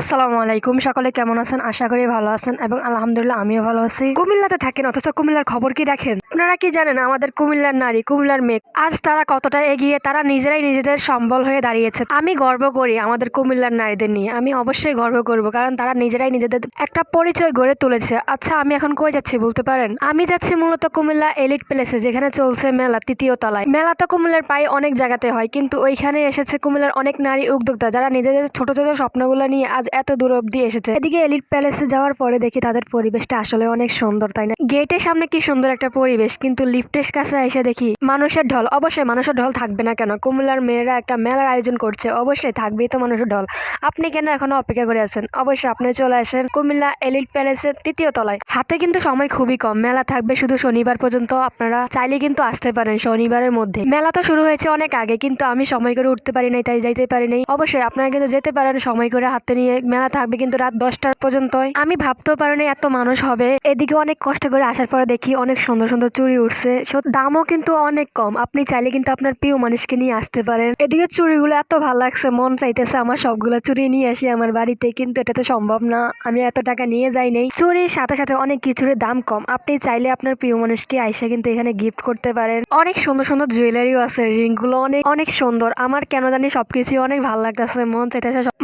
আসসালামু আলাইকুম। সকলে কেমন আছেন? আশা করি ভালো আছেন এবং আলহামদুলিল্লাহ আমিও ভালো আছি। কুমিল্লাতে থাকেন অথচ কুমিল্লার খবর কি রাখেন? আপনারা কি জানেন আমাদের কুমিল্লার নারী, কুমিল্লার মেয়ে আজ তারা কতটা এগিয়ে, তারা নিজেরাই নিজেদের সম্বল হয়ে দাঁড়িয়েছে। আমি গর্ব করি আমাদের কুমিল্লার নারীদের নিয়ে। আমি অবশ্যই গর্ব করব কারণ তারা নিজেরাই নিজেদের একটা পরিচয় গড়ে তুলেছে। আচ্ছা, আমি এখন কই যাচ্ছি বলতে পারেন? আমি যাচ্ছি মূলত কুমিল্লা এলিট প্যালেসে, যেখানে চলছে মেলা ৩য় তলায়। মেলা তো কুমিল্লার প্রায় অনেক জায়গাতে হয়, কিন্তু ওইখানে এসেছে কুমিল্লার অনেক নারী উদ্যোক্তা যারা নিজেদের ছোট ছোট স্বপ্নগুলো নিয়ে আজ এত দূর অব্দি এসেছে। এদিকে এলিট প্যালেসে যাওয়ার পরে দেখি তাদের পরিবেশটা আসলে অনেক সুন্দর, তাই না? গেটের সামনে কি সুন্দর একটা পরিবেশ, কিন্তু লিফটের কাছে এসে দেখি মানুষের ঢল। অবশ্যই মানুষের ঢল থাকবে না কেন? কুমিল্লার মেয়েরা একটা মেলার আয়োজন করছে, অবশ্যই থাকবেই তো মানুষের ঢল। আপনি কেন এখনো অপেক্ষা করে আছেন? অবশ্যই আপনি চলে আসেন কুমিল্লা এলিট প্যালেসের ৩য় তলায়। হাতে কিন্তু সময় খুবই কম, মেলা থাকবে শুধু শনিবার পর্যন্ত। আপনারা চাইলে কিন্তু আসতে পারেন শনিবারের মধ্যে। মেলা তো শুরু হয়েছে অনেক আগে, কিন্তু আমি সময় করে উঠতে পারি নাই, তাই যাইতে পারি নাই। অবশ্যই আপনারা কিন্তু যেতে পারেন সময় করে হাতে নিয়ে। মেলা থাকবে কিন্তু রাত 10টা পর্যন্ত। আমি ভাবতেও পারিনি এত মানুষ হবে। এদিকে অনেক কষ্ট করে আসার পরে দেখি অনেক সুন্দর সুন্দর চুড়ি উঠছে, দামও কিন্তু অনেক কম। আপনি চাইলে কিন্তু আপনার প্রিয় মানুষকে নিয়ে আসতে পারেন। এদিকে চুড়িগুলো এত ভালো লাগছে, মন চাইতেছে আমার সবগুলো চুড়ি নিয়ে আসি আমার বাড়িতে, কিন্তু এটা তো সম্ভব না, আমি এত টাকা নিয়ে যাই নাই। চুরির সাথে সাথে অনেক কিছুর দাম কম। আপনি চাইলে আপনার প্রিয় মানুষকে আইসা কিন্তু এখানে গিফট করতে পারেন। অনেক সুন্দর সুন্দর জুয়েলারিও আছে, রিং গুলো অনেক অনেক সুন্দর। আমার কেন জানি সবকিছু অনেক ভালো লাগতেছে,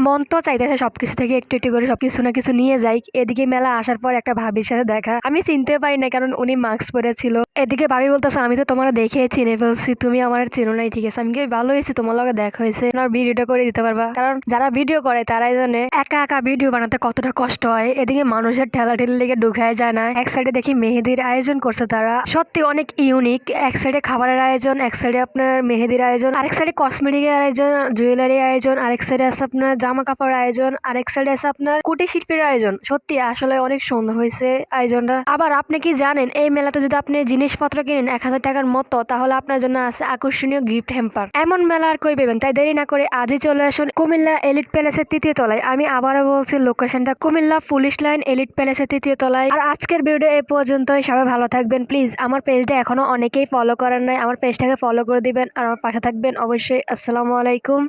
মন তো চাইতেছে সবকিছু থেকে একটু একটু করে সবকিছু না কিছু নিয়ে যাই। এদিকে মেলা আসার পর একটা ভাবির সাথে দেখা, আমি চিনতে পারি না কারণ উনি মাস্ক পরেছিল। এদিকে ভাবি বলতেছে আমি তো তোমার দেখে চিনে ফেলছি, তুমি আমার চেনো নাই। ঠিক আছে, আমি কি ভালো হয়েছি, তোমার লগে দেখা হয়েছে, আমার ভিডিওটা করে দিতে পারবা? কারণ যারা ভিডিও করে তারাই জানে একা একা ভিডিও বানাতে কতটা কষ্ট হয়। এদিকে মানুষের ঠেলাঠেলি লেগে ঢুকায় যায় না। এক সাইডে দেখি মেহেদির আয়োজন করছে তারা, সত্যি অনেক ইউনিক। এক সাইডে খাবারের আয়োজন, এক সাইডে আপনার মেহেদির আয়োজন, আরেক সাইডে কসমেটিকের আয়োজন, জুয়েলারি আয়োজন, আরেক সাইডে আছে আপনার জামা কাপড় আয়োজন, আরেক সাইডে আছে আপনার কুটির শিল্পের আয়োজন। সত্যি আসলে অনেক সুন্দর হয়েছে আয়োজনটা। আবার আপনি কি জানেন এই মেলাতে যদি আপনি জিনিসপত্র কিনেন 1000 টাকার মতো, তাহলে আপনার জন্য আছে আকর্ষণীয় গিফট হ্যাম্পার। এমন মেলা আর কই পাবেন? তাই দেরি না করে আজই চলে আসুন কুমিল্লা এলিট প্যালেসের 3য় তলায়। আমি আবারও বলছি, লোকেশনটা কুমিল্লা পুলিশ লাইন এলিট প্যালেসের 3য় তলায়। আর আজকের ভিডিও এই পর্যন্তই। সবাই ভালো থাকবেন। প্লিজ আমার পেজটা এখনো অনেকেই ফলো করেন নাই, আমার পেজটাকে ফলো করে দিবেন আর আমার পাশে থাকবেন অবশ্যই। আসসালামু আলাইকুম।